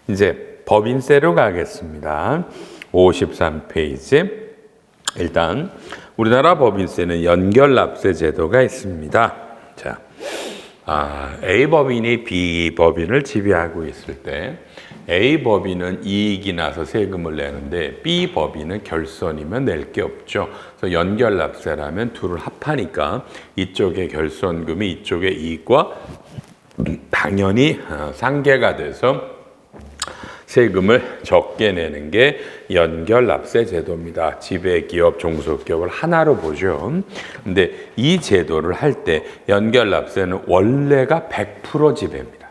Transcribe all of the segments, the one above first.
이제 법인세로 가겠습니다. 53페이지. 일단 우리나라 법인세는 연결납세 제도가 있습니다. 자, A 법인이 B 법인을 지배하고 있을 때 A 법인은 이익이 나서 세금을 내는데 B 법인은 결손이면 낼 게 없죠. 그래서 연결납세라면 둘을 합하니까 이쪽의 결손금이 이쪽의 이익과 당연히 상계가 돼서 세금을 적게 내는 게 연결납세 제도입니다. 지배기업, 중소기업을 하나로 보죠. 근데 이 제도를 할 때 연결납세는 원래가 100% 지배입니다.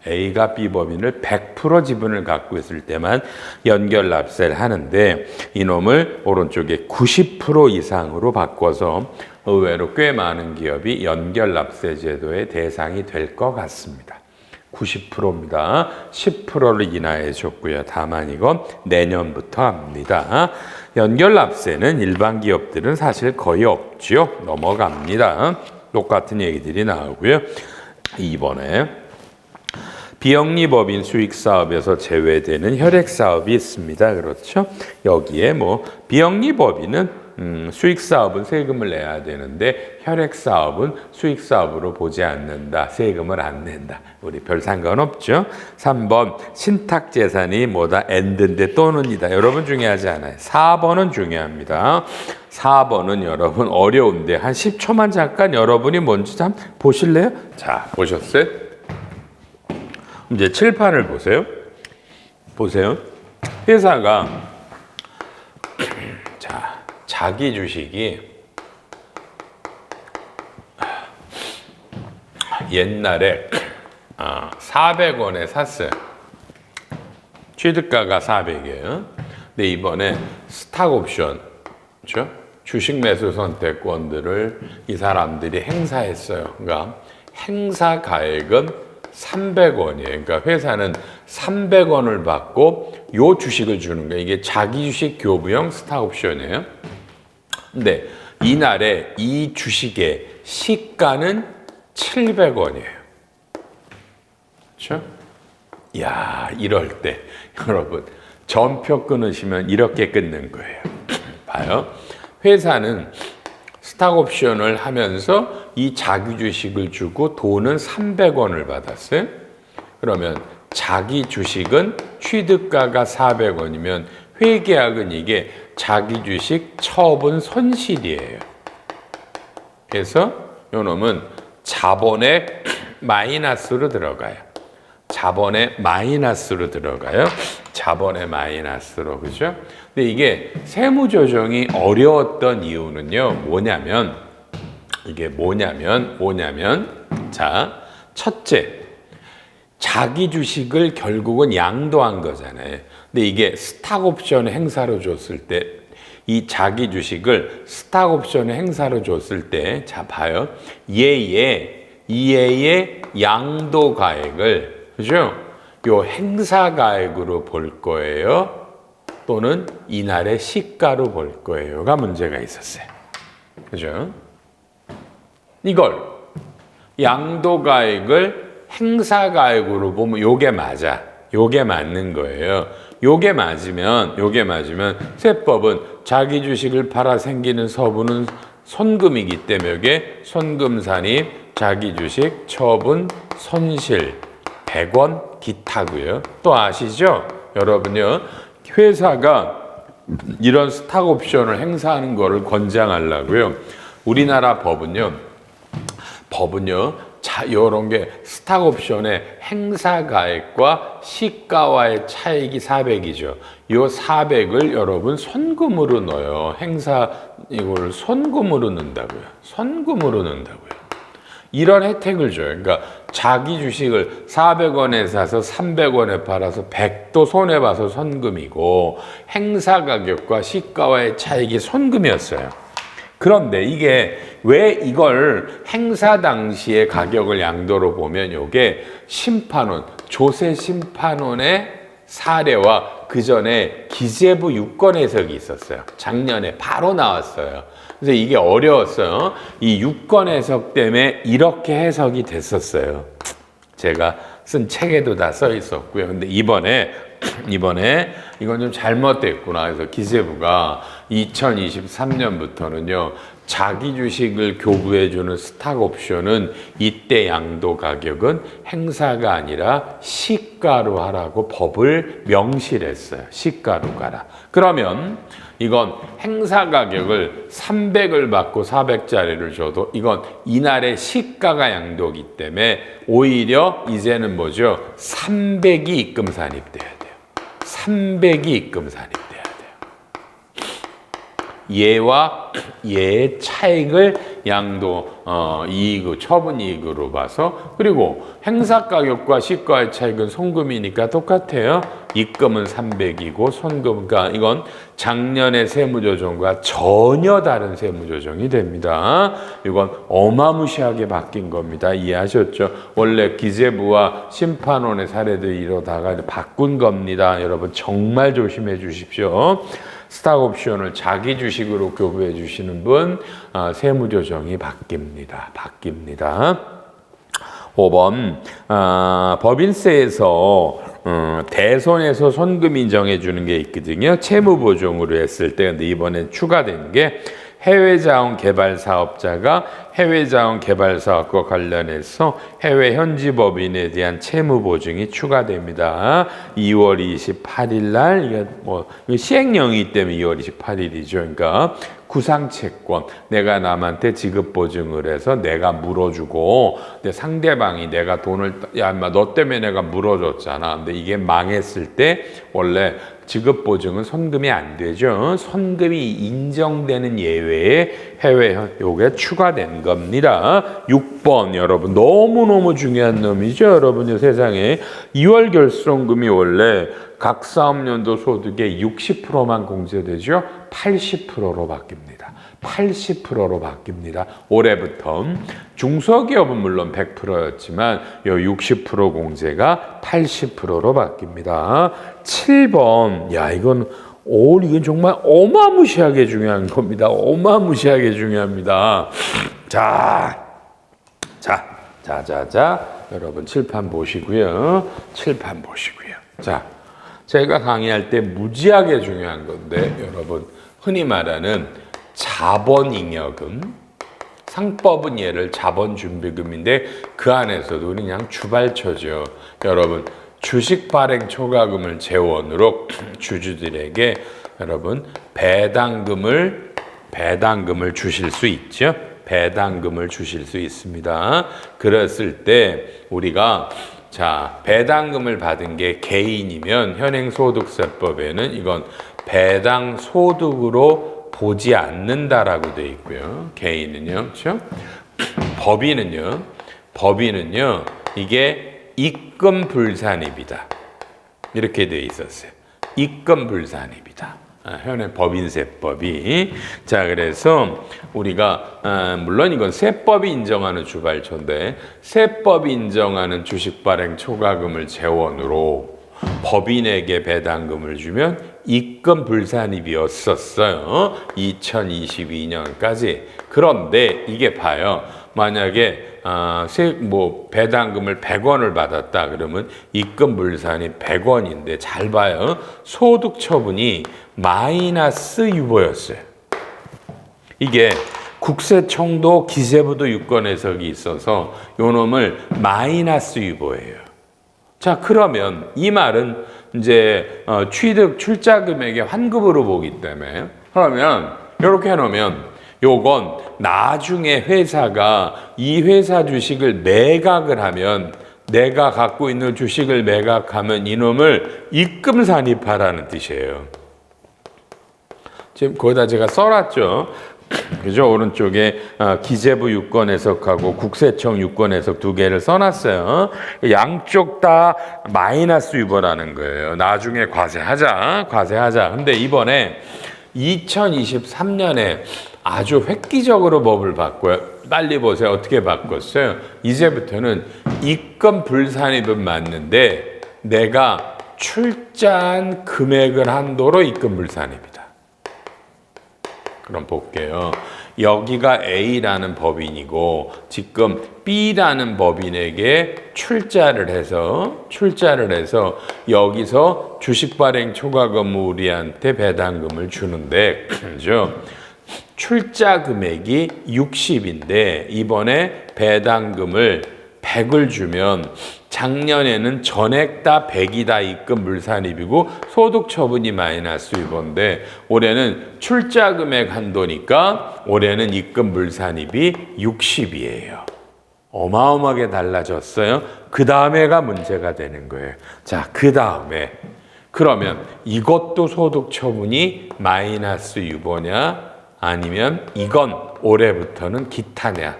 A가 B 법인을 100% 지분을 갖고 있을 때만 연결납세를 하는데 이놈을 오른쪽에 90% 이상으로 바꿔서 의외로 꽤 많은 기업이 연결납세 제도의 대상이 될 것 같습니다. 90%입니다. 10%를 인하해 줬고요. 다만 이건 내년부터 합니다. 연결납세는 일반 기업들은 사실 거의 없죠. 넘어갑니다. 똑같은 얘기들이 나오고요. 2번에 비영리법인 수익사업에서 제외되는 혈액사업이 있습니다. 그렇죠? 여기에 비영리법인은 수익사업은 세금을 내야 되는데 혈액사업은 수익사업으로 보지 않는다. 세금을 안 낸다. 우리 별 상관없죠. 3번 신탁재산이 엔드인데 또는이다. 여러분 중요하지 않아요. 4번은 중요합니다. 4번은 여러분 어려운데 한 10초만 잠깐 여러분이 뭔지 좀 보실래요? 자, 보셨어요? 이제 칠판을 보세요. 보세요. 회사가 자기 주식이 옛날에 400원에 샀어요. 취득가가 400이에요. 근데 이번에 스탁옵션, 그렇죠? 주식 매수 선택권들을 이 사람들이 행사했어요. 그러니까 행사 가액은 300원이에요. 그러니까 회사는 300원을 받고 요 주식을 주는 거예요. 이게 자기 주식 교부형 스탁옵션이에요. 근데 이날에 이 주식의 시가는 700원이에요. 그렇죠? 이야, 이럴 때 여러분 전표 끊으시면 이렇게 끊는 거예요. 봐요. 회사는 스탁옵션을 하면서 이 자기 주식을 주고 돈은 300원을 받았어요. 그러면 자기 주식은 취득가가 400원이면 회계학은 이게 자기 주식 처분 손실이에요. 그래서 요놈은 자본의 마이너스로 들어가요. 자본의 마이너스로 들어가요. 자본의 마이너스로, 그죠? 근데 이게 세무조정이 어려웠던 이유는요, 자, 첫째, 자기 주식을 결국은 양도한 거잖아요. 근데 이게 스탁옵션 행사로 줬을 때, 이 자기 주식을 스탁옵션 행사로 줬을 때, 자, 봐요. 이해의 양도 가액을, 그죠? 요 행사 가액으로 볼 거예요. 또는 이날의 시가로 볼 거예요가 문제가 있었어요. 그죠? 이걸 양도 가액을 행사 가액으로 보면 요게 맞아. 요게 맞는 거예요. 요게 맞으면 세법은 자기 주식을 팔아 생기는 서부는 손금이기 때문에 이게 손금산입 자기 주식 처분 손실 100원 기타고요. 또 아시죠? 여러분요. 회사가 이런 스탁 옵션을 행사하는 거를 권장하려고요. 우리나라 법은요. 자, 요런 게 스탁 옵션의 행사 가액과 시가와의 차익이 400이죠. 요 400을 여러분 손금으로 넣어요. 이걸 손금으로 넣는다고요. 이런 혜택을 줘요. 그러니까 자기 주식을 400원에 사서 300원에 팔아서 100도 손해봐서 손금이고 행사 가격과 시가와의 차익이 손금이었어요. 그런데 이게 왜 이걸 행사 당시의 가격을 양도로 보면 이게 조세 심판원의 사례와 그 전에 기재부 유권 해석이 있었어요. 작년에 바로 나왔어요. 그래서 이게 어려웠어요. 이 유권 해석 때문에 이렇게 해석이 됐었어요. 제가 쓴 책에도 다 써 있었고요. 근데 이번에 이건 좀 잘못됐구나. 그래서 기재부가 2023년부터는요. 자기 주식을 교부해주는 스탁 옵션은 이때 양도 가격은 행사가 아니라 시가로 하라고 법을 명시를 했어요. 시가로 가라. 그러면 이건 행사 가격을 300을 받고 400짜리를 줘도 이건 이날의 시가가 양도기 때문에 오히려 이제는 뭐죠? 300이 입금 산입돼야 돼요. 300이 입금 산입돼야 돼요. 얘와 얘의 차익을 양도 이익, 처분 이익으로 봐서 그리고 행사 가격과 시가의 차익은 손금이니까 똑같아요. 입금은 300이고 손금, 그러니까 이건 작년의 세무조정과 전혀 다른 세무조정이 됩니다. 이건 어마무시하게 바뀐 겁니다. 이해하셨죠? 원래 기재부와 심판원의 사례도 이러다가 바꾼 겁니다. 여러분 정말 조심해 주십시오. 스탁 옵션을 자기 주식으로 교부해 주시는 분 세무조정이 바뀝니다. 5번 법인세에서 대손해서 손금 인정해 주는 게 있거든요. 채무보증으로 했을 때 근데 이번에 추가된 게 해외자원 개발 사업자가 해외자원 개발 사업과 관련해서 해외 현지 법인에 대한 채무 보증이 추가됩니다. 2월 28일 날 이게 뭐 시행령이기 때문에 2월 28일이죠. 그러니까 구상채권 내가 남한테 지급 보증을 해서 내가 물어주고 근데 상대방이 내가 돈을 야 인마 너 때문에 내가 물어줬잖아. 근데 이게 망했을 때 원래 지급 보증은 손금이 안 되죠. 손금이 인정되는 예외에 해외 요게 추가된 겁니다. 6번 여러분 너무너무 중요한 놈이죠. 여러분이 세상에 2월 결손금이 원래 각 사업연도 소득의 60%만 공제되죠. 80%로 바뀝니다. 80%로 바뀝니다. 올해부터 중소기업은 물론 100%였지만 요 60% 공제가 80%로 바뀝니다. 7번 야 이건 정말 어마무시하게 중요한 겁니다. 어마무시하게 중요합니다. 자 여러분 칠판 보시고요. 자 제가 강의할 때 무지하게 중요한 건데 여러분 흔히 말하는 자본잉여금 상법은 얘를 자본준비금인데 그 안에서도 그냥 주발처죠. 여러분 주식 발행 초과금을 재원으로 주주들에게 여러분 배당금을 주실 수 있죠. 배당금을 주실 수 있습니다. 그랬을 때 우리가 배당금을 받은 게 개인이면 현행소득세법에는 이건 배당 소득으로 보지 않는다라고 돼 있고요. 개인은요, 그렇죠? 법인은요, 이게 입금 불산입이다. 이렇게 돼 있었어요. 입금 불산입이다. 현행 법인세법이. 자, 그래서 우리가 물론 이건 세법이 인정하는 주발처인데 세법이 인정하는 주식 발행 초과금을 재원으로 법인에게 배당금을 주면 입금 불산입이었었어요. 2022년까지. 그런데 이게 봐요. 만약에 배당금을 100원을 받았다 그러면 입금 불산이 100원인데 잘 봐요. 소득 처분이 마이너스 유보였어요. 이게 국세청도 기재부도 유권 해석이 있어서 요 놈을 마이너스 유보예요. 자, 그러면 이 말은 이제 취득 출자 금액의 환급으로 보기 때문에 그러면 이렇게 해놓으면 요건 나중에 회사가 이 회사 주식을 매각을 하면 내가 갖고 있는 주식을 매각하면 이놈을 입금 산입하라는 뜻이에요. 지금 거기다 제가 써놨죠. 그죠? 오른쪽에 기재부 유권 해석하고 국세청 유권 해석 두 개를 써놨어요. 양쪽 다 마이너스 유보라는 거예요. 나중에 과세하자. 근데 이번에 2023년에 아주 획기적으로 법을 바꿔요. 빨리 보세요. 어떻게 바꿨어요? 이제부터는 입금 불산입은 맞는데 내가 출자한 금액을 한도로 입금 불산입이다. 그럼 볼게요. 여기가 A라는 법인이고 지금 B라는 법인에게 출자를 해서 여기서 주식 발행 초과금 우리한테 배당금을 주는데 그죠? 출자 금액이 60인데 이번에 배당금을 100을 주면 작년에는 전액 다 100이다 입금 물산입이고 소득 처분이 마이너스 유보인데 올해는 출자 금액 한도니까 올해는 입금 물산입이 60이에요. 어마어마하게 달라졌어요. 그 다음에가 문제가 되는 거예요. 자, 그 다음에 그러면 이것도 소득 처분이 마이너스 유보냐 아니면 이건 올해부터는 기타냐?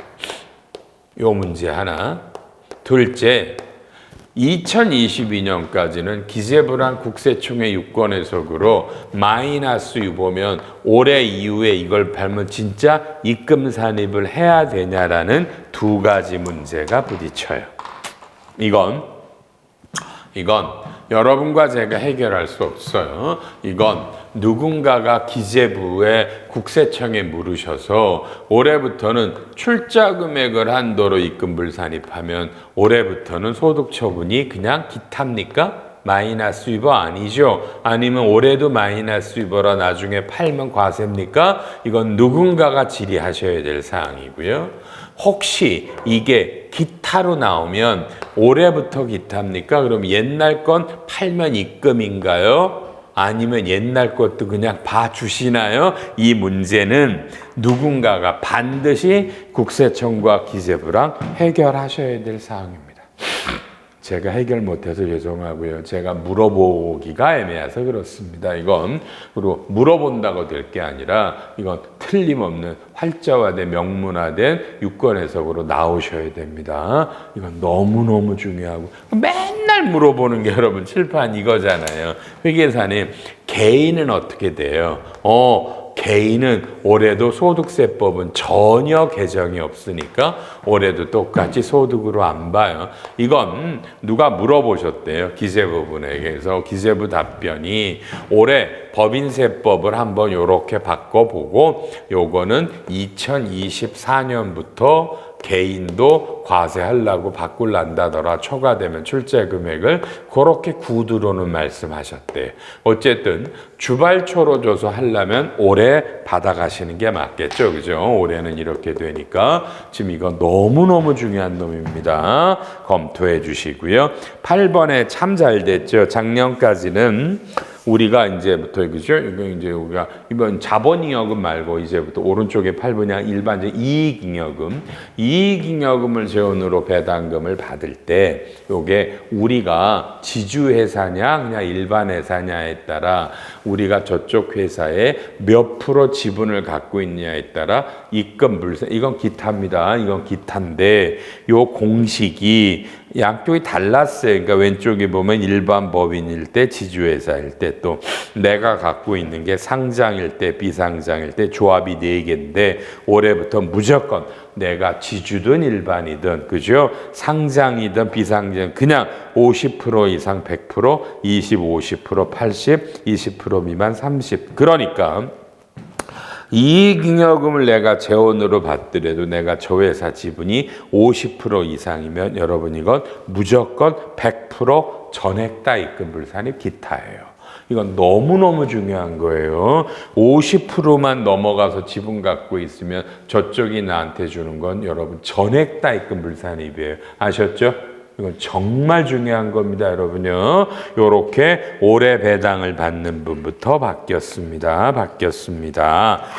요 문제 하나. 둘째, 2022년까지는 기재부랑 국세청의 유권 해석으로 마이너스 유보면 올해 이후에 이걸 팔면 진짜 입금 산입을 해야 되냐라는 두 가지 문제가 부딪혀요. 이건 여러분과 제가 해결할 수 없어요. 이건 누군가가 기재부에 국세청에 물으셔서 올해부터는 출자 금액을 한도로 입금 불산입하면 올해부터는 소득 처분이 그냥 기타입니까? 마이너스 유보 아니죠? 아니면 올해도 마이너스 유보라 나중에 팔면 과세입니까? 이건 누군가가 질의하셔야 될 사항이고요. 혹시 이게 기타로 나오면 올해부터 기타입니까? 그럼 옛날 건 팔면 입금인가요? 아니면 옛날 것도 그냥 봐주시나요? 이 문제는 누군가가 반드시 국세청과 기재부랑 해결하셔야 될 사항입니다. 제가 해결 못해서 죄송하고요. 제가 물어보기가 애매해서 그렇습니다. 이건 그리고 물어본다고 될 게 아니라 이건 틀림없는 활자화된 명문화된 유권 해석으로 나오셔야 됩니다. 이건 너무너무 중요하고 맨날 물어보는 게 여러분 칠판 이거잖아요. 회계사님 개인은 어떻게 돼요? 개인은 올해도 소득세법은 전혀 개정이 없으니까 올해도 똑같이 소득으로 안 봐요. 이건 누가 물어보셨대요. 기재부분에게. 그래서 기재부 답변이 올해 법인세법을 한번 이렇게 바꿔보고 요거는 2024년부터 개인도 과세하려고 바꿀란다더라. 초과되면 출자 금액을 그렇게 구두로는 말씀하셨대. 어쨌든 주발초로 줘서 하려면 올해 받아가시는 게 맞겠죠. 그죠? 올해는 이렇게 되니까 지금 이건 너무너무 중요한 놈입니다. 검토해 주시고요. 8번에 참 잘 됐죠. 작년까지는 우리가 이제부터 그죠? 이거 이제 우리가 이번 자본잉여금 말고 이제부터 오른쪽에 8번이 일반적 이익잉여금을 재원으로 배당금을 받을 때 요게 우리가 지주회사냐 그냥 일반 회사냐에 따라 우리가 저쪽 회사에 몇 프로 지분을 갖고 있냐에 따라 입금 불세 이건 기타입니다. 이건 기타인데 요 공식이 양쪽이 달랐어요. 그러니까 왼쪽에 보면 일반 법인일 때 지주회사일 때 또 내가 갖고 있는 게 상장일 때 비상장일 때 조합이 4개인데 올해부터 무조건 내가 지주든 일반이든 그죠? 상장이든 비상장 그냥 50% 이상 100% 20, 50% 80, 20% 미만 30 그러니까 이익잉여금을 내가 재원으로 받더라도 내가 저 회사 지분이 50% 이상이면 여러분 이건 무조건 100% 전액 다 입금 불산입 기타예요. 이건 너무너무 중요한 거예요. 50%만 넘어가서 지분 갖고 있으면 저쪽이 나한테 주는 건 여러분 전액 다 입금 불산입이에요. 아셨죠? 이건 정말 중요한 겁니다, 여러분요. 요렇게 올해 배당을 받는 분부터 바뀌었습니다.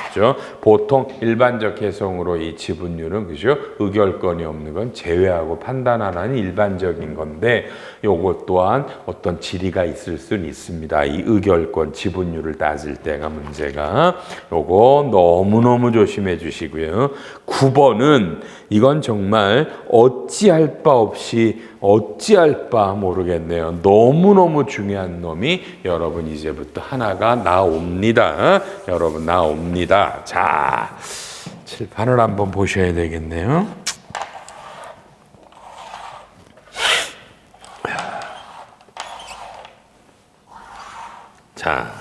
그죠? 보통 일반적 해석으로 이 지분율은 그죠? 의결권이 없는 건 제외하고 판단하라는 일반적인 건데 요것 또한 어떤 질의가 있을 수는 있습니다. 이 의결권 지분율을 따질 때가 문제가 요거 너무너무 조심해 주시고요. 9번은 이건 정말 어찌할 바 모르겠네요. 너무너무 중요한 놈이 여러분 이제부터 하나가 나옵니다. 여러분 나옵니다. 자, 칠판을 한번 보셔야 되겠네요. 자,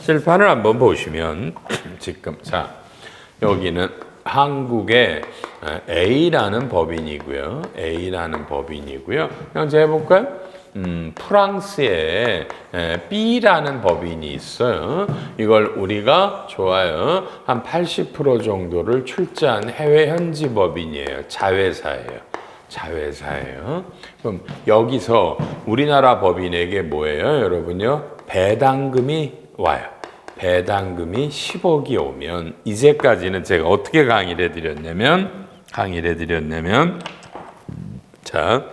칠판을 한번 보시면 지금 자 여기는 한국의 A라는 법인이고요. A라는 법인이고요. 그냥 제가 해볼까요? 프랑스에 B라는 법인이 있어요. 이걸 우리가 좋아요. 한 80% 정도를 출자한 해외 현지 법인이에요. 자회사예요. 자회사예요. 그럼 여기서 우리나라 법인에게 뭐예요, 여러분요? 배당금이 와요. 배당금이 10억이 오면 이제까지는 제가 어떻게 강의를 해드렸냐면 자,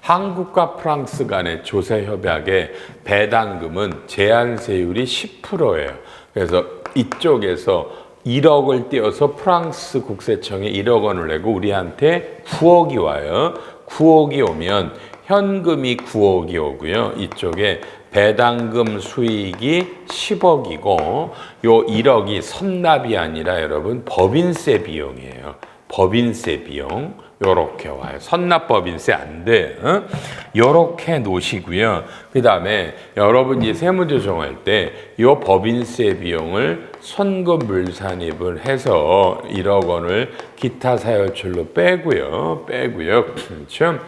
한국과 프랑스 간의 조세 협약의 배당금은 제한세율이 10%예요. 그래서 이쪽에서 1억을 떼어서 프랑스 국세청에 1억 원을 내고 우리한테 9억이 와요. 9억이 오면 현금이 9억이 오고요. 이쪽에 배당금 수익이 10억이고 요 1억이 선납이 아니라 여러분 법인세 비용이에요. 법인세 비용. 요렇게 와요. 선납법인세 안 돼. 요렇게 놓으시고요. 그 다음에 여러분이 세무조정할 때 요 법인세 비용을 선금 물산입을 해서 1억 원을 기타 사유출로 빼고요. 그렇죠?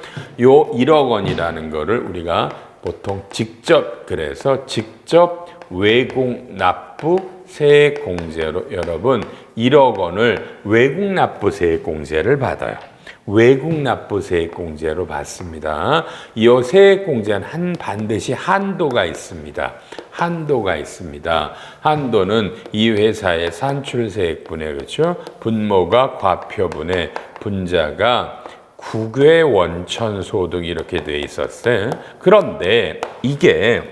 요 1억 원이라는 거를 우리가 보통 직접 그래서 직접 외국 납부 세액 공제로 여러분 1억 원을 외국 납부 세액 공제를 받아요. 외국 납부 세액 공제로 받습니다. 이 세액 공제는 반드시 한도가 있습니다. 한도가 있습니다. 한도는 이 회사의 산출세액분의 그렇죠? 분모가 과표분의 분자가 국외 원천 소득 이렇게 돼 있었어요. 그런데 이게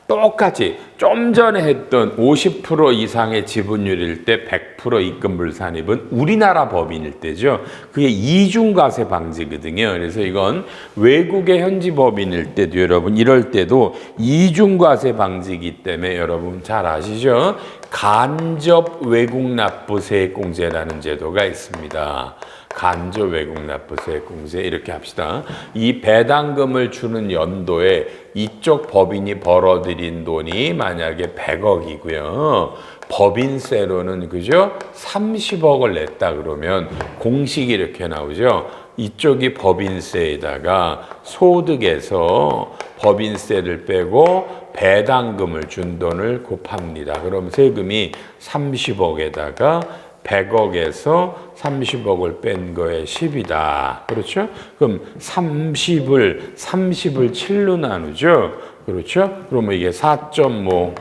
똑같이 좀 전에 했던 50% 이상의 지분율일 때 100% 입금 불산입은 우리나라 법인일 때죠. 그게 이중과세 방지거든요. 그래서 이건 외국의 현지 법인일 때도 여러분 이럴 때도 이중과세 방지이기 때문에 여러분 잘 아시죠? 간접 외국 납부세액 공제라는 제도가 있습니다. 간접 외국 납부세 공제 이렇게 합시다. 이 배당금을 주는 연도에 이쪽 법인이 벌어들인 돈이 만약에 100억이고요. 법인세로는 그죠? 30억을 냈다 그러면 공식이 이렇게 나오죠. 이쪽이 법인세에다가 소득에서 법인세를 빼고 배당금을 준 돈을 곱합니다. 그럼 세금이 30억에다가 100억에서 30억을 뺀 거에 10이다. 그렇죠? 그럼 30을 7로 나누죠? 그렇죠? 그러면 이게 4.5라고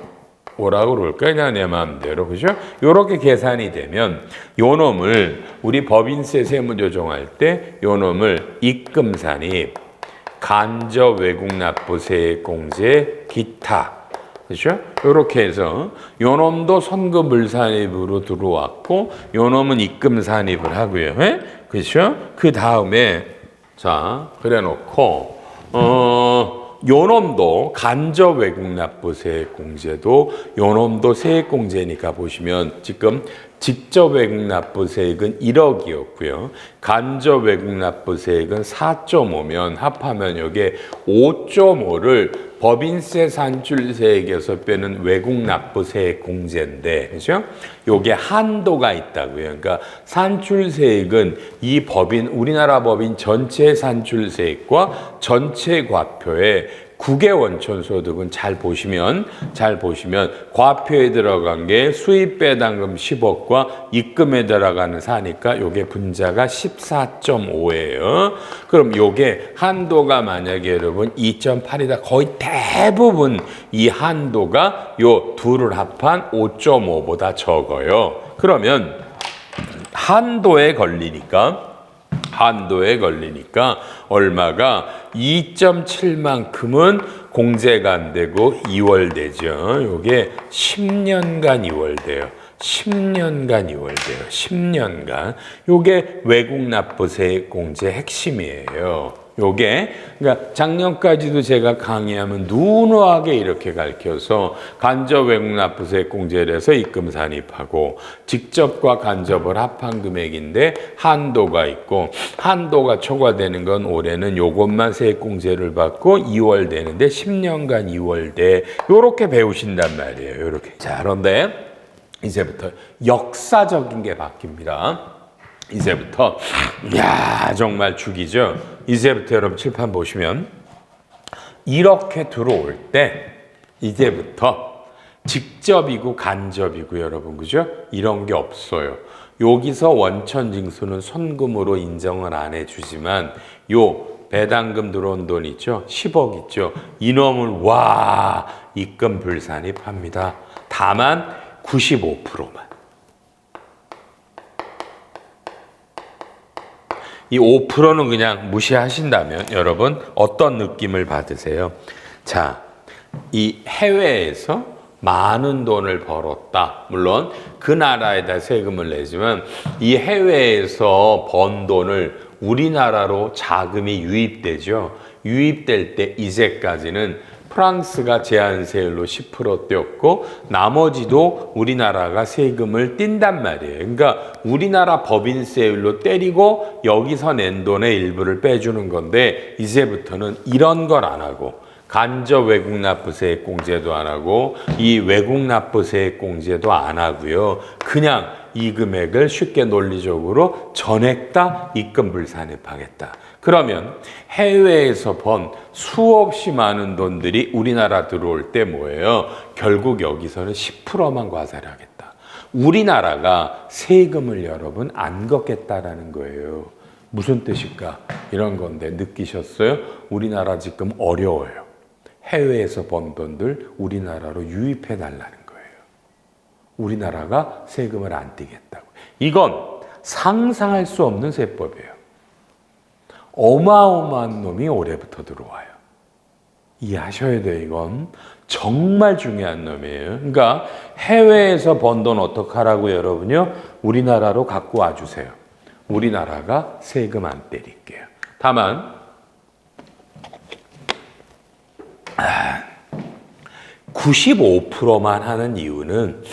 그럴까요? 그냥 내 마음대로. 그죠? 요렇게 계산이 되면 요 놈을 우리 법인세 세무조정할 때 요 놈을 입금산입, 간접 외국납부세 공제, 기타 그렇죠? 이렇게 해서 요놈도 선금 물산입으로 들어왔고 요놈은 입금 산입을 하고요. 예? 그렇죠? 그 다음에 자 그래 놓고 요놈도 간접 외국납부세 공제도 요놈도 세액 공제니까 보시면 지금 직접 외국납부세액은 1억이었고요. 간접 외국납부세액은 4.5면 합하면 여기에 5.5를 법인세 산출세액에서 빼는 외국납부세액 공제인데, 그죠? 요게 한도가 있다고요. 그러니까 산출세액은 이 법인, 우리나라 법인 전체 산출세액과 전체 과표에 국외 원천소득은 잘 보시면 과표에 들어간 게 수입배당금 10억과 입금에 들어가는 사니까 요게 분자가 14.5예요. 그럼 요게 한도가 만약에 여러분 2.8이다. 거의 대부분 이 한도가 요 둘을 합한 5.5보다 적어요. 그러면 한도에 걸리니까 얼마가 2.7만큼은 공제가 안 되고 2월되죠. 요게 10년간 2월돼요. 10년간. 요게 외국납부세 공제 핵심이에요. 요게 그러니까 작년까지도 제가 강의하면 누누하게 이렇게 가르쳐서 간접 외국납부세 공제를 해서 입금 산입하고 직접과 간접을 합한 금액인데 한도가 있고 한도가 초과되는 건 올해는 요것만 세액 공제를 받고 2월 되는데 10년간 2월 돼 요렇게 배우신단 말이에요. 요렇게. 자, 그런데 이제부터 역사적인 게 바뀝니다. 이제부터 정말 죽이죠. 이제부터 여러분 칠판 보시면 이렇게 들어올 때 이제부터 직접이고 간접이고 여러분 그죠? 이런 게 없어요. 여기서 원천징수는 손금으로 인정을 안 해주지만 요 배당금 들어온 돈 있죠? 10억 있죠? 이놈을 입금 불산입합니다. 다만 95%만. 이 5%는 그냥 무시하신다면 여러분 어떤 느낌을 받으세요? 자, 이 해외에서 많은 돈을 벌었다. 물론 그 나라에다 세금을 내지만 이 해외에서 번 돈을 우리나라로 자금이 유입되죠. 유입될 때 이제까지는 프랑스가 제한세율로 10% 떼었고 나머지도 우리나라가 세금을 띈단 말이에요. 그러니까 우리나라 법인세율로 때리고 여기서 낸 돈의 일부를 빼주는 건데 이제부터는 이런 걸 안 하고 간접 외국납부세액 공제도 안 하고 이 외국납부세액 공제도 안 하고요. 그냥 이 금액을 쉽게 논리적으로 전액 다 입금불산입하겠다. 그러면 해외에서 번 수없이 많은 돈들이 우리나라 들어올 때 뭐예요? 결국 여기서는 10%만 과세하겠다. 우리나라가 세금을 여러분 안 걷겠다라는 거예요. 무슨 뜻일까? 이런 건데 느끼셨어요? 우리나라 지금 어려워요. 해외에서 번 돈들 우리나라로 유입해 달라는 거예요. 우리나라가 세금을 안 떼겠다고. 이건 상상할 수 없는 세법이에요. 어마어마한 놈이 올해부터 들어와요. 이해하셔야 돼요. 이건 정말 중요한 놈이에요. 그러니까 해외에서 번 돈 어떡하라고 여러분요? 우리나라로 갖고 와주세요. 우리나라가 세금 안 때릴게요. 다만 95%만 하는 이유는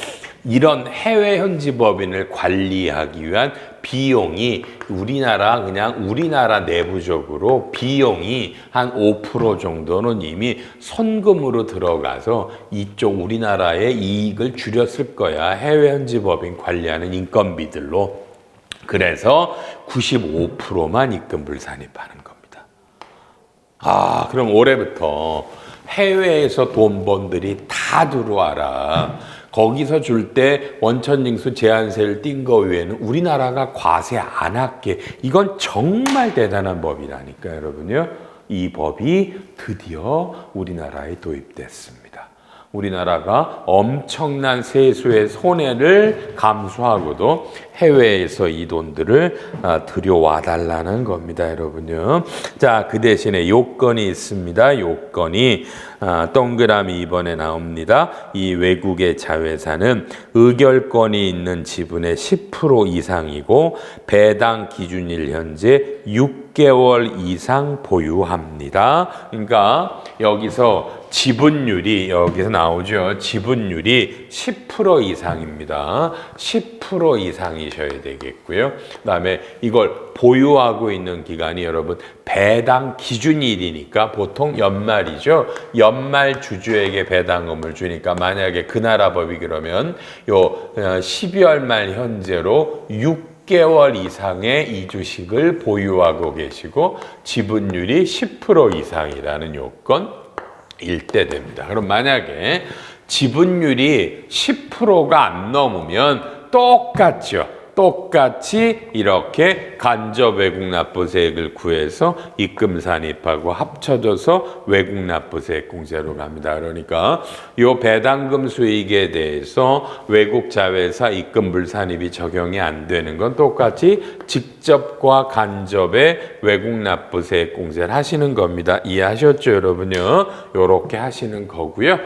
이런 해외 현지 법인을 관리하기 위한 비용이 그냥 우리나라 내부적으로 비용이 한 5% 정도는 이미 손금으로 들어가서 이쪽 우리나라의 이익을 줄였을 거야. 해외 현지 법인 관리하는 인건비들로. 그래서 95%만 입금불산입하는 겁니다. 그럼 올해부터 해외에서 돈 번들이 다 들어와라. 거기서 줄 때 원천징수 제한세를 띈 거 외에는 우리나라가 과세 안 할게. 이건 정말 대단한 법이라니까 여러분요. 이 법이 드디어 우리나라에 도입됐습니다. 우리나라가 엄청난 세수의 손해를 감수하고도 해외에서 이 돈들을 들여와 달라는 겁니다, 여러분요. 자, 그 대신에 요건이 있습니다. 요건이 동그라미 2번에 나옵니다. 이 외국의 자회사는 의결권이 있는 지분의 10% 이상이고 배당 기준일 현재 6개월 이상 보유합니다. 그러니까 여기서 지분율이 여기서 나오죠. 지분율이 10% 이상입니다. 10% 이상이셔야 되겠고요. 그다음에 이걸 보유하고 있는 기간이 여러분 배당 기준일이니까 보통 연말이죠. 연말 주주에게 배당금을 주니까 만약에 그 나라 법이 그러면 요 12월 말 현재로 6개월 이상의 이 주식을 보유하고 계시고 지분율이 10% 이상이라는 요건 일때 됩니다. 그럼 만약에 지분율이 10%가 안 넘으면 똑같이 이렇게 간접 외국납부세액을 구해서 입금산입하고 합쳐져서 외국납부세액 공제로 갑니다. 그러니까 이 배당금 수익에 대해서 외국 자회사 입금불산입이 적용이 안 되는 건 똑같이 직접과 간접의 외국납부세액 공제를 하시는 겁니다. 이해하셨죠, 여러분요? 요렇게 하시는 거고요.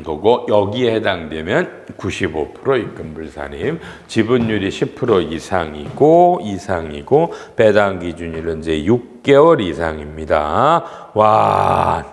그거 여기에 해당되면 95% 입금불산입, 지분율이 10% 이상이고 배당 기준일은 이제 6개월 이상입니다. 와,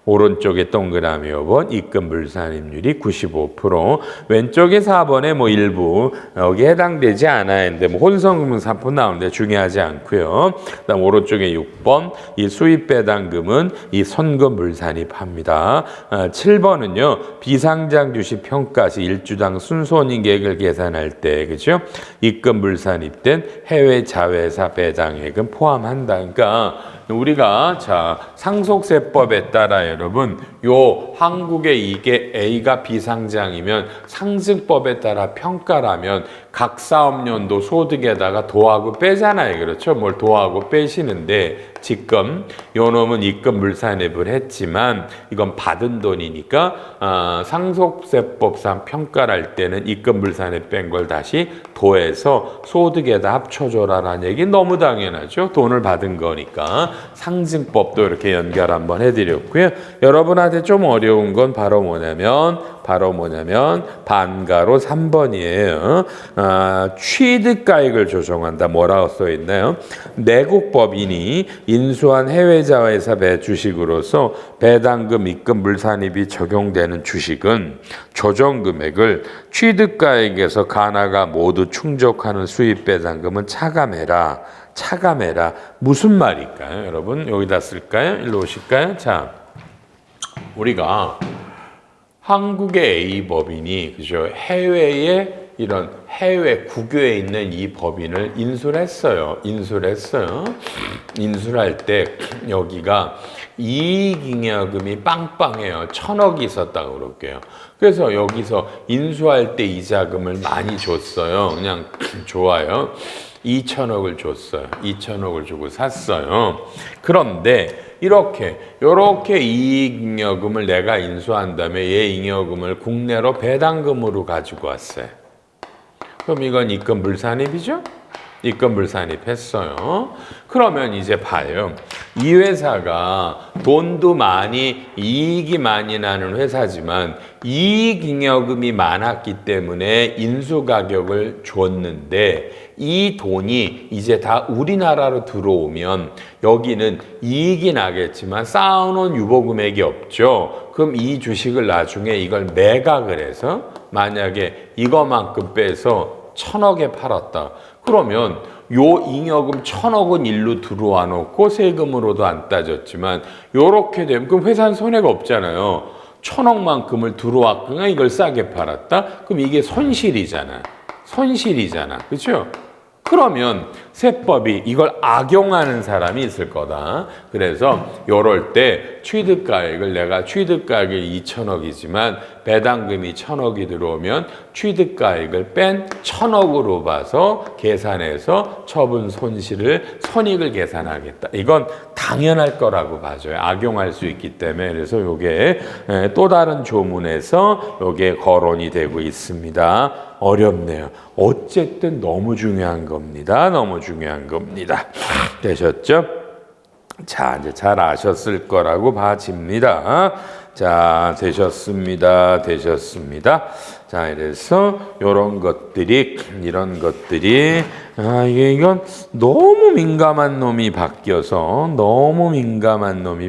오른쪽에 동그라미 5번 입금 불산입률이 95%, 왼쪽에 4번에 뭐 일부 여기 해당되지 않아야 하는데 뭐 혼성금융상품 나오는데 중요하지 않고요. 그다음 오른쪽에 6번 이 수입 배당금은 이 선금 불산입합니다. 7번은요 비상장 주식 평가 시 1주당 순손익액을 계산할 때 그죠? 입금 불산입된 해외 자회사 배당액은 포함한다. 그러니까 우리가 자 상속세법에 따라 여러분 요 한국의 이게 A가 비상장이면 상증법에 따라 평가라면 각 사업연도 소득에다가 도하고 빼잖아요. 그렇죠? 뭘 도하고 빼시는데 지금 요 놈은 입금 불산입을 했지만 이건 받은 돈이니까 상속세법상 평가를 할 때는 입금 불산입 뺀 걸 다시 도해서 소득에다 합쳐줘라라는 얘기 너무 당연하죠. 돈을 받은 거니까 상증법도 이렇게 연결 한번 해드렸고요. 여러분한테 좀 어려운 건 바로 뭐냐면 반가로 3번이에요. 취득가액을 조정한다. 뭐라고 써 있나요? 내국법인이 인수한 해외자회사 주식으로서 배당금, 입금, 불산입이 적용되는 주식은 조정금액을 취득가액에서 가나가 모두 충족하는 수입 배당금은 차감해라. 무슨 말일까요? 여러분 여기다 쓸까요? 일로 오실까요? 자, 우리가 한국의 A 법인이 그죠? 해외에 이런 해외 국외에 있는 이 법인을 인수를 했어요. 인수를 할 때 여기가 이익잉여금이 빵빵해요. 1,000억이 있었다고 그럴게요. 그래서 여기서 인수할 때 이자금을 많이 줬어요. 그냥 좋아요. 2,000억을 줬어요. 2,000억을 주고 샀어요. 그런데 요렇게 이익잉여금을 내가 인수한 다음에 얘 잉여금을 국내로 배당금으로 가지고 왔어요. 그럼 이건 입금 불산입이죠? 입금 불산입했어요. 그러면 이제 봐요. 이 회사가 돈도 많이 이익이 많이 나는 회사지만 이익잉여금이 많았기 때문에 인수가격을 줬는데 이 돈이 이제 다 우리나라로 들어오면 여기는 이익이 나겠지만 쌓아놓은 유보금액이 없죠. 그럼 이 주식을 나중에 이걸 매각을 해서 만약에 이거만큼 빼서 1,000억에 팔았다. 그러면 요 잉여금 1,000억은 일로 들어와 놓고 세금으로도 안 따졌지만 요렇게 되면 그럼 회사는 손해가 없잖아요. 1,000억만큼을 들어왔거나 이걸 싸게 팔았다? 그럼 이게 손실이잖아. 그렇죠? 그러면 세법이 이걸 악용하는 사람이 있을 거다. 그래서 요럴 때 취득가액을 내가 취득가액이 2,000억이지만 배당금이 1,000억이 들어오면 취득가액을 뺀 1,000억으로 봐서 계산해서 처분 손익을 계산하겠다. 이건 당연할 거라고 봐줘요. 악용할 수 있기 때문에. 그래서 요게 또 다른 조문에서 요게 거론이 되고 있습니다. 어렵네요. 어쨌든 너무 중요한 겁니다. 되셨죠? 자, 이제 잘 아셨을 거라고 봐집니다. 자, 되셨습니다. 자, 이래서 이런 것들이 이건 너무 민감한 놈이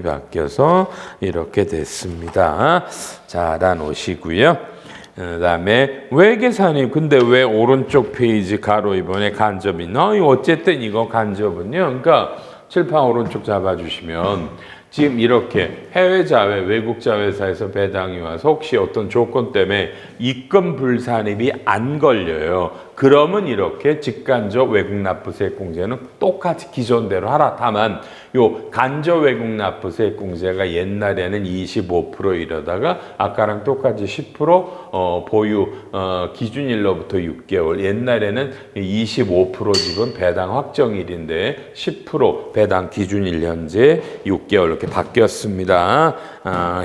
바뀌어서 이렇게 됐습니다. 자, 알아놓으시고요. 그다음에 외계산입. 근데 왜 오른쪽 페이지 가로 2번에 간접이 나와요? 어쨌든 이거 간접은요. 그러니까 칠판 오른쪽 잡아주시면 지금 이렇게 해외 자회, 외국 자회사에서 배당이 와서 혹시 어떤 조건 때문에 입금 불산입이 안 걸려요. 그러면 이렇게 직간접 외국 납부세액 공제는 똑같이 기존대로 하라. 다만 요 간접 외국 납부세액 공제가 옛날에는 25% 이러다가 아까랑 똑같이 10% 보유 기준일로부터 6개월. 옛날에는 25% 지금 배당 확정일인데 10% 배당 기준일 현재 6개월 이렇게 바뀌었습니다.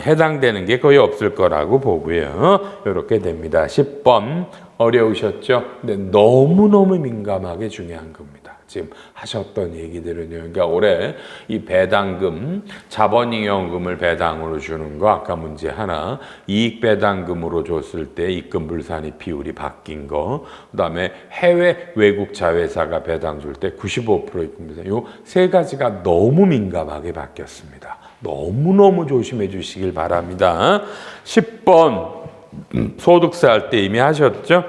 해당되는 게 거의 없을 거라고 보고요. 이렇게 됩니다. 10번 어려우셨죠? 근데 너무너무 민감하게 중요한 겁니다. 지금 하셨던 얘기들은요. 그러니까 올해 이 배당금, 자본잉여금을 배당으로 주는 거 아까 문제 하나, 이익 배당금으로 줬을 때 입금 불산입 비율이 바뀐 거, 그다음에 해외 외국 자회사가 배당 줄 때 95% 입금 불산. 요 세 가지가 너무 민감하게 바뀌었습니다. 너무너무 조심해 주시길 바랍니다. 10번 소득세 할 때 이미 하셨죠?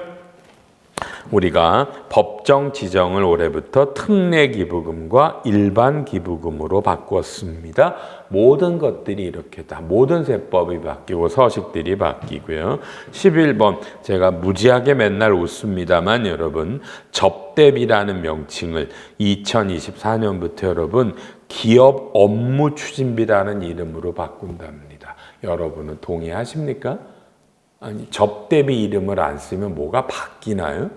우리가 법정 지정을 올해부터 특례 기부금과 일반 기부금으로 바꿨습니다. 모든 것들이 이렇게 다 모든 세법이 바뀌고 서식들이 바뀌고요. 11번 제가 무지하게 맨날 웃습니다만 여러분 접대비라는 명칭을 2024년부터 여러분 기업 업무 추진비라는 이름으로 바꾼답니다. 여러분은 동의하십니까? 아니 접대비 이름을 안 쓰면 뭐가 바뀌나요?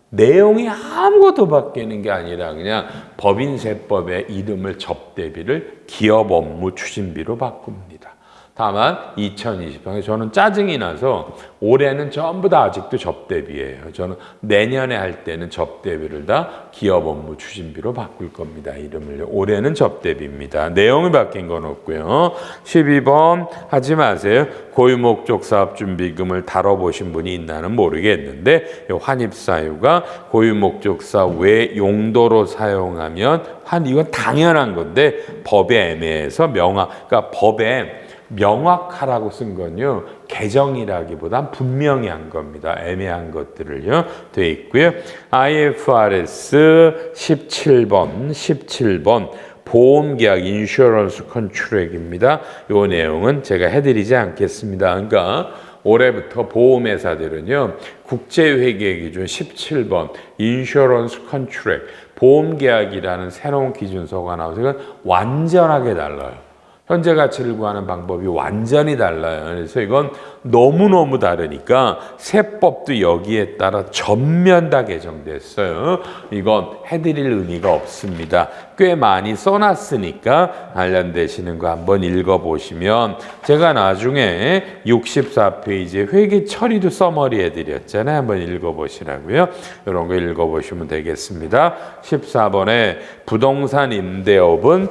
내용이 아무것도 바뀌는 게 아니라 그냥 법인세법의 이름을 접대비를 기업 업무 추진비로 바꿉니다. 다만 2020년에 저는 짜증이 나서 올해는 전부 다 아직도 접대비예요. 저는 내년에 할 때는 접대비를 다 기업 업무 추진비로 바꿀 겁니다. 이름을. 올해는 접대비입니다. 내용이 바뀐 건 없고요. 12번 하지 마세요. 고유목적 사업준비금을 다뤄보신 분이 있나는 모르겠는데 환입사유가 고유목적사 외 용도로 사용하면 이건 당연한 건데 법에 애매해서 그러니까 법에 명확하라고 쓴 건요. 개정이라기보단 분명히 한 겁니다. 애매한 것들을요. 돼 있고요. IFRS 17번 보험계약 인슈런스 컨트랙입니다. 이 내용은 제가 해드리지 않겠습니다. 그러니까 올해부터 보험회사들은요. 국제회계기준 17번 인슈런스 컨트랙 보험계약이라는 새로운 기준서가 나와서 이건 완전하게 달라요. 현재 가치를 구하는 방법이 완전히 달라요. 그래서 이건 너무너무 다르니까 세법도 여기에 따라 전면 다 개정됐어요. 이건 해드릴 의미가 없습니다. 꽤 많이 써놨으니까 관련되시는 거 한번 읽어보시면 제가 나중에 64페이지에 회계 처리도 써머리 해드렸잖아요. 한번 읽어보시라고요. 이런 거 읽어보시면 되겠습니다. 14번에 부동산 임대업은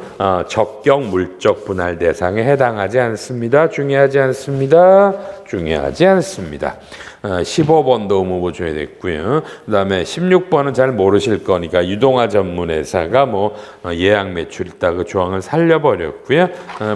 적격 물적 분할 대상에 해당하지 않습니다. 중요하지 않습니다. 중요하지 않습니다. 15번도 의무부 줘야 됐고요. 그 다음에 16번은 잘 모르실 거니까 유동화 전문회사가 예약 매출 있다 그 조항을 살려버렸고요.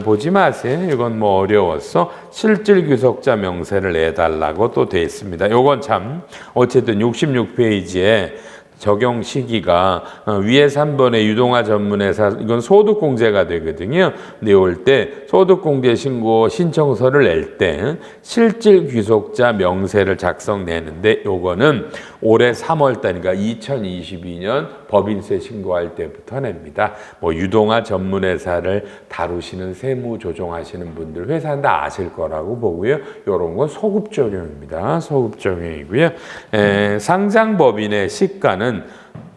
보지 마세요. 이건 어려워서 실질 귀속자 명세를 내달라고 또 돼 있습니다. 이건 참 어쨌든 66페이지에 적용 시기가 위에 3번의 유동화 전문회사 이건 소득공제가 되거든요. 근데 올 때 소득공제 신고 신청서를 낼 때 실질 귀속자 명세를 작성내는데 요거는 올해 3월 달이니까 2022년 법인세 신고할 때부터 냅니다. 유동화 전문회사를 다루시는 세무 조정하시는 분들 회사는 다 아실 거라고 보고요. 요런 건 소급 적용입니다. 소급 적용이고요. 상장법인의 시가는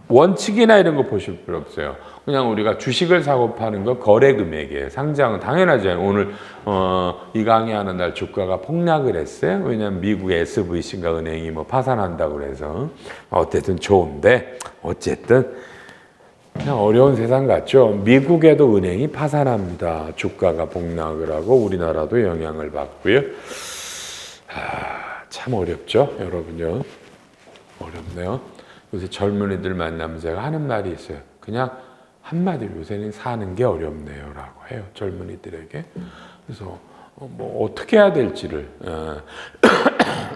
원칙이나 이런 거 보실 필요 없어요. 그냥 우리가 주식을 사고 파는 거 거래 금액이에요. 상장은 당연하죠. 오늘 이 강의하는 날 주가가 폭락을 했어요. 왜냐하면 미국의 SVC인가 은행이 파산한다고 그래서 어쨌든 좋은데 어쨌든 그냥 어려운 세상 같죠. 미국에도 은행이 파산합니다. 주가가 폭락을 하고 우리나라도 영향을 받고요. 참 어렵죠, 여러분요. 어렵네요. 요새 젊은이들 만나면 제가 하는 말이 있어요. 그냥 한마디로 요새는 사는 게 어렵네요 라고 해요. 젊은이들에게. 그래서 어떻게 해야 될지를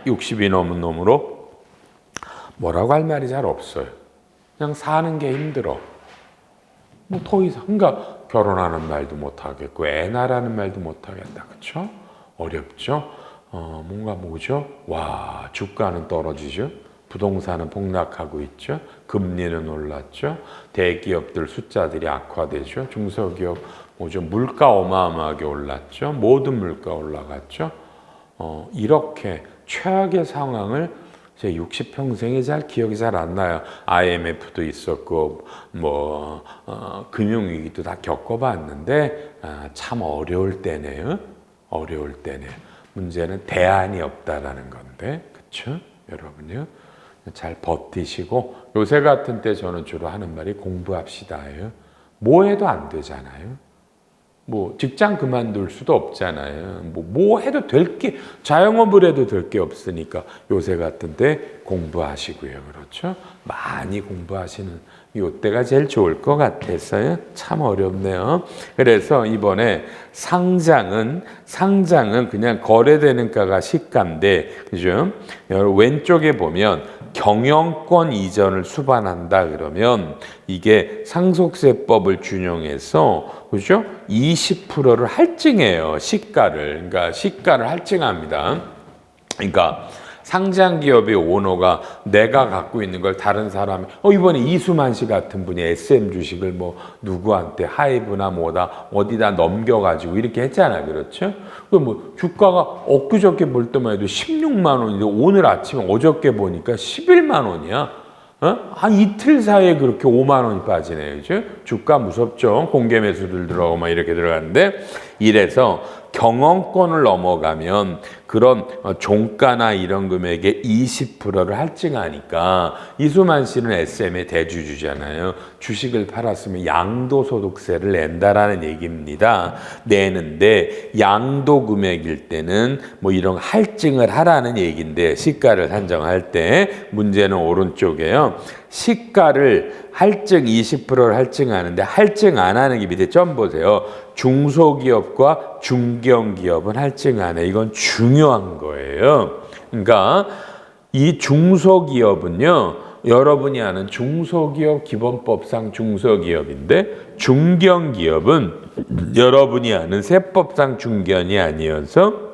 60이 넘은 놈으로 뭐라고 할 말이 잘 없어요. 그냥 사는 게 힘들어. 더 이상 그러니까 결혼하는 말도 못하겠고 애 낳으라는 말도 못하겠다. 그렇죠? 어렵죠? 뭔가 뭐죠? 와, 주가는 떨어지죠? 부동산은 폭락하고 있죠. 금리는 올랐죠. 대기업들 숫자들이 악화되죠. 중소기업 물가 어마어마하게 올랐죠. 모든 물가 올라갔죠. 이렇게 최악의 상황을 제 60평생에 잘 기억이 잘 안 나요. IMF도 있었고 금융위기도 다 겪어봤는데 참 어려울 때네요. 어려울 때네요. 문제는 대안이 없다라는 건데 그렇죠? 여러분요. 잘 버티시고 요새 같은 때 저는 주로 하는 말이 공부합시다예요. 뭐 해도 안 되잖아요. 직장 그만둘 수도 없잖아요. 뭐 해도 될 게 자영업을 해도 될 게 없으니까 요새 같은 때 공부하시고요. 그렇죠? 많이 공부하시는 이때가 제일 좋을 것 같아서요. 참 어렵네요. 그래서 이번에 상장은 그냥 거래되는 가가 시가인데, 그죠? 왼쪽에 보면 경영권 이전을 수반한다 그러면 이게 상속세법을 준용해서, 그죠? 20%를 할증해요. 시가를. 그러니까 시가를 할증합니다. 그러니까 상장 기업의 오너가 내가 갖고 있는 걸 다른 사람이 이번에 이수만 씨 같은 분이 SM 주식을 뭐 누구한테 하이브나 뭐다 어디다 넘겨가지고 이렇게 했잖아요. 그렇죠? 그 뭐 주가가 엊그저께 볼 때만 해도 16만 원인데 오늘 아침에 어저께 보니까 11만 원이야. 한 이틀 사이에 그렇게 5만 원이 빠지네요. 그죠? 주가 무섭죠? 공개 매수들 들어가고 막 이렇게 들어가는데, 이래서 경영권을 넘어가면 그런 종가나 이런 금액의 20%를 할증하니까, 이수만 씨는 SM의 대주주잖아요. 주식을 팔았으면 양도소득세를 낸다라는 얘기입니다. 내는데 양도 금액일 때는 뭐 이런 할증을 하라는 얘기인데, 시가를 산정할 때 문제는 오른쪽에요. 시가를 할증 20%를 할증하는데 할증 안 하는 게 밑에 점 보세요. 중소기업과 중견기업은 할증 안 해. 이건 중요한 거예요. 그러니까 이 중소기업은요, 여러분이 아는 중소기업 기본법상 중소기업인데, 중견기업은 여러분이 아는 세법상 중견이 아니어서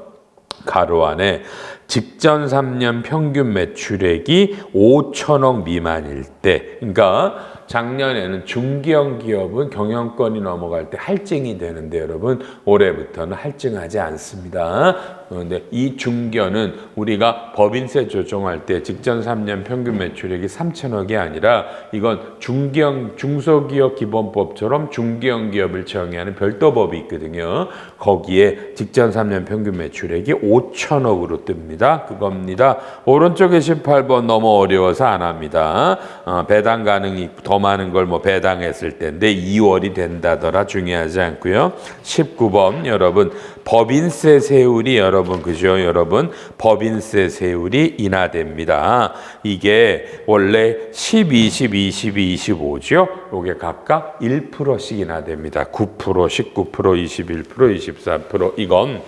가로 안에 직전 3년 평균 매출액이 5천억 미만일 때, 그러니까 작년에는 중견 기업은 경영권이 넘어갈 때 할증이 되는데, 여러분 올해부터는 할증하지 않습니다. 그런데 이 중견은 우리가 법인세 조정할 때 직전 3년 평균 매출액이 3천억이 아니라, 이건 중소기업 기본법처럼 중견 기업을 정의하는 별도 법이 있거든요. 거기에 직전 3년 평균 매출액이 5천억으로 뜹니다. 그겁니다. 오른쪽에 18번 너무 어려워서 안 합니다. 배당 가능이 더 많은 걸 뭐 배당했을 때인데 2월이 된다더라. 중요하지 않고요. 19번 여러분 법인세 세율이 여러분 그죠? 여러분 법인세 세율이 인하됩니다. 이게 원래 10, 20, 22, 25죠. 요게 각각 1%씩 인하됩니다. 9%, 19%, 21%, 24%. 이건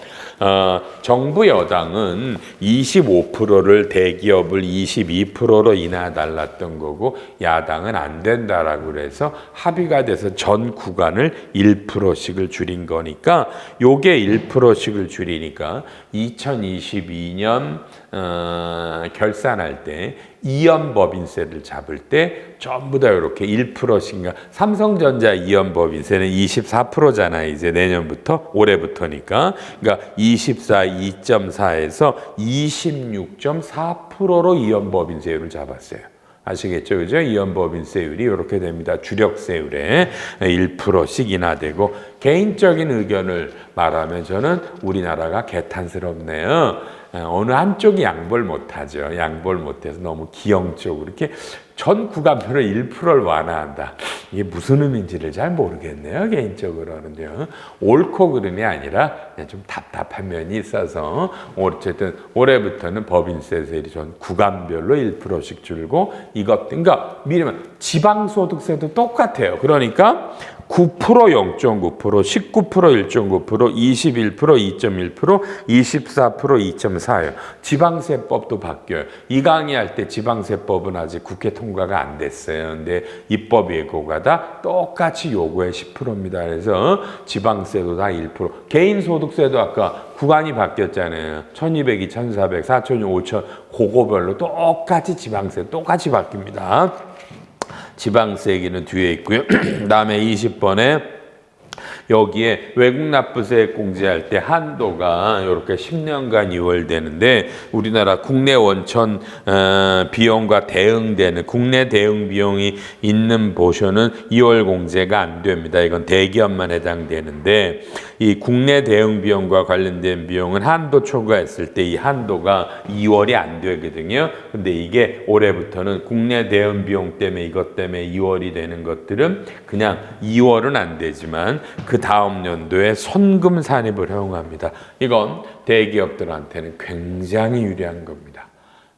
정부 여당은 25%를 대기업을 22%로 인하달랐던 거고, 야당은 안 된다라고 그래서 합의가 돼서 전 구간을 1%씩을 줄인 거니까, 요게 1%씩을 줄이니까 2022년 결산할 때 이연 법인세를 잡을 때 전부 다 이렇게 1%씩인가. 삼성전자 이연 법인세는 24%잖아요. 이제 내년부터, 올해부터니까. 그러니까 24, 2.4에서 26.4%로 이연 법인세율을 잡았어요. 아시겠죠? 그죠? 이연법인세율이 이렇게 됩니다. 주력세율에 1%씩 인하되고, 개인적인 의견을 말하면 저는 우리나라가 개탄스럽네요. 어느 한쪽이 양보를 못하죠. 양보를 못해서 너무 기형적으로 이렇게 전 구간표를 1%를 완화한다. 이게 무슨 의미인지를 잘 모르겠네요. 개인적으로는요. 옳고 그름이 아니라 그냥 좀 답답한 면이 있어서, 어쨌든 올해부터는 법인세 세율이 전 구간별로 1%씩 줄고, 그러니까 미리면 지방소득세도 똑같아요. 그러니까 9%, 0.9%, 19%, 1.9%, 21%, 2.1%, 24%, 2.4예요. 지방세법도 바뀌어요. 이 강의할 때 지방세법은 아직 국회 통과가 안 됐어요. 근데 입법 예고가 다 똑같이 요구의 10%입니다. 그래서 지방세도 다 1%. 개인소득세도 아까 구간이 바뀌었잖아요. 1200, 2400, 4000, 5000 그거별로 똑같이 지방세 똑같이 바뀝니다. 지방세 얘기는 뒤에 있고요. 그다음에 20번에 여기에 외국 납부세액 공제할 때 한도가 이렇게 10년간 2월 되는데, 우리나라 국내 원천 비용과 대응되는 국내 대응 비용이 있는 보셔는 2월 공제가 안 됩니다. 이건 대기업만 해당되는데, 이 국내 대응 비용과 관련된 비용은 한도 초과했을 때 이 한도가 2월이 안 되거든요. 근데 이게 올해부터는 국내 대응 비용 때문에 이것 때문에 2월이 되는 것들은 그냥 2월은 안 되지만 그 다음 연도에 손금 산입을 허용합니다. 이건 대기업들한테는 굉장히 유리한 겁니다.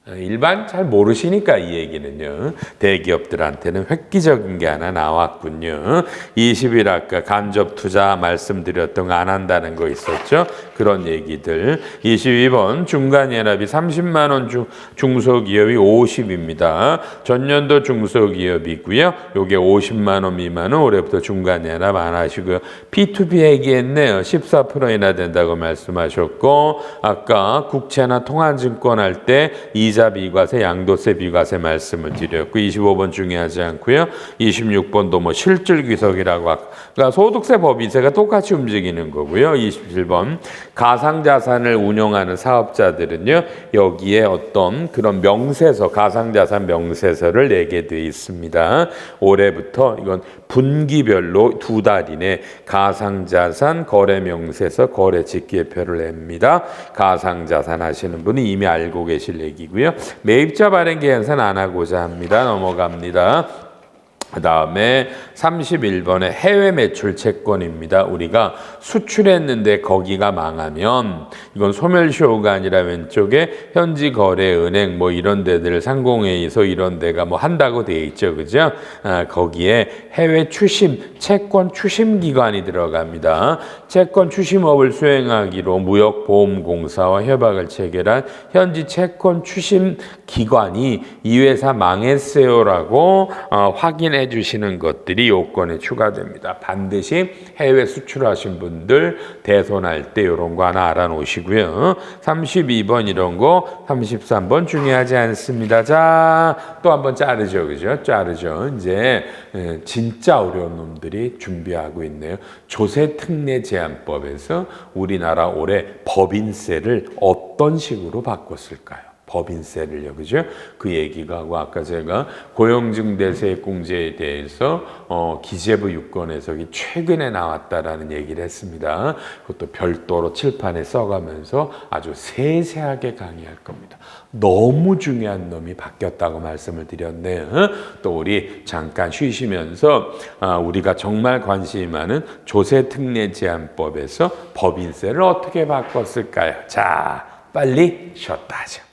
일반 잘 모르시니까 이 얘기는요. 대기업들한테는 획기적인 게 하나 나왔군요. 20일 아까 간접 투자 말씀드렸던 거 안 한다는 거 있었죠. 그런 얘기들. 22번 중간연합이 30만 원 중소기업이 50입니다. 전년도 중소기업이고요. 요게 50만 원 미만은 올해부터 중간연합 안 하시고요. P2P 얘기했네요. 14%이나 된다고 말씀하셨고 아까 국채나 통화증권 할 때 이자 비과세, 양도세 비과세 말씀을 드렸고 25번 중요하지 않고요. 26번도 뭐 실질귀속이라고 그러니까 소득세, 법인세가 똑같이 움직이는 거고요. 27번 가상자산을 운용하는 사업자들은요. 여기에 어떤 그런 명세서, 가상자산 명세서를 내게 돼 있습니다. 올해부터 이건 분기별로 2달 이내 가상자산 거래명세서 거래직계표를 냅니다. 가상자산 하시는 분은 이미 알고 계실 얘기고요. 매입자 발행 계산은 안 하고자 합니다. 넘어갑니다. 그 다음에 31번에 해외 매출 채권입니다. 우리가 수출했는데 거기가 망하면 이건 소멸시효가 아니라 왼쪽에 현지 거래 은행 뭐 이런 데들 상공회의소 이런 데가 뭐 한다고 돼 있죠. 그죠? 거기에 해외 추심 채권 추심 기관이 들어갑니다. 채권 추심업을 수행하기로 무역보험공사와 협약을 체결한 현지 채권 추심 기관이 이 회사 망했어요라고 확인해 주시는 것들이 요건에 추가됩니다. 반드시 해외 수출하신 분들 대손할 때 이런 거 하나 알아놓으시고요. 32번 이런 거, 33번 중요하지 않습니다. 자, 또 한번 자르죠. 그죠? 자르죠. 이제 진짜 어려운 놈들이 준비하고 있네요. 조세특례제한법에서 우리나라 올해 법인세를 어떤 식으로 바꿨을까요? 법인세를요, 그죠? 그 얘기가 하고 아까 제가 고용중대세액공제에 대해서 기재부 유권해석이 최근에 나왔다라는 얘기를 했습니다. 그것도 별도로 칠판에 써가면서 아주 세세하게 강의할 겁니다. 너무 중요한 놈이 바뀌었다고 말씀을 드렸네요. 또 우리 잠깐 쉬시면서 우리가 정말 관심이 많은 조세특례제한법에서 법인세를 어떻게 바꿨을까요? 자, 빨리 쉬었다 하죠.